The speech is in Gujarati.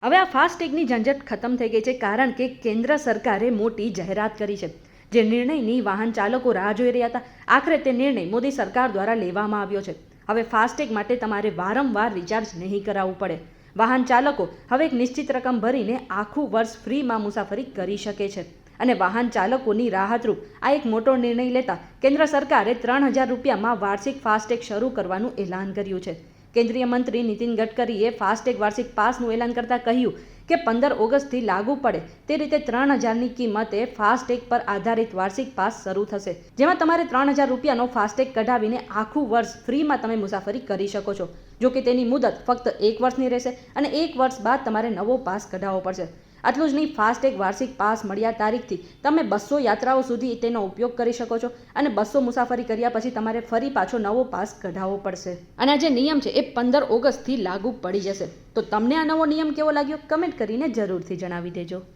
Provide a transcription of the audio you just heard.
હવે આ ફાસ્ટેગની ઝંઝટ ખતમ થઈ ગઈ છે, કારણ કે કેન્દ્ર સરકારે મોટી જાહેરાત કરી છે. જે નિર્ણયની વાહન ચાલકો રાહ જોઈ રહ્યા હતા, આખરે તે નિર્ણય મોદી સરકાર દ્વારા લેવામાં આવ્યો છે. હવે ફાસ્ટેગ માટે તમારે વારંવાર રિચાર્જ નહીં કરાવવું પડે. વાહન ચાલકો હવે એક નિશ્ચિત રકમ ભરીને આખું વર્ષ ફ્રીમાં મુસાફરી કરી શકે છે. અને વાહન ચાલકોની રાહતરૂપ આ એક મોટો નિર્ણય લેતા કેન્દ્ર સરકારે 3000 રૂપિયામાં વાર્ષિક ફાસ્ટેગ શરૂ કરવાનું એલાન કર્યું છે. કેન્દ્રીય મંત્રી નીતિન ગડકરીએ ફાસ્ટેગ વાર્ષિક પાસનું એલાન કરતાં કહ્યું કે 15 ઓગસ્ટથી લાગુ પડે તે રીતે 3000ની કિંમતે ફાસ્ટેગ પર આધારિત વાર્ષિક પાસ શરૂ થશે, જેમાં તમારે 3000 રૂપિયાનો ફાસ્ટેગ કઢાવીને આખું વર્ષ ફ્રીમાં તમે મુસાફરી કરી શકો છો. જો કે તેની મુદત ફક્ત 1 વર્ષની રહેશે અને 1 વર્ષ બાદ તમારે નવો પાસ કઢાવવો પડશે. આટલું જ નહીં, ફાસ્ટેગ વાર્ષિક પાસ મળ્યા તારીખથી તમે 200 યાત્રાઓ સુધી તેનો ઉપયોગ કરી શકો છો અને 200 મુસાફરી કર્યા પછી તમારે ફરી પાછો નવો પાસ કઢાવવો પડશે. અને આ જે નિયમ છે એ 15 ઓગસ્ટથી લાગુ પડી જશે. તો તમને આ નવો નિયમ કેવો લાગ્યો? કમેન્ટ કરીને જરૂરથી જણાવી દેજો.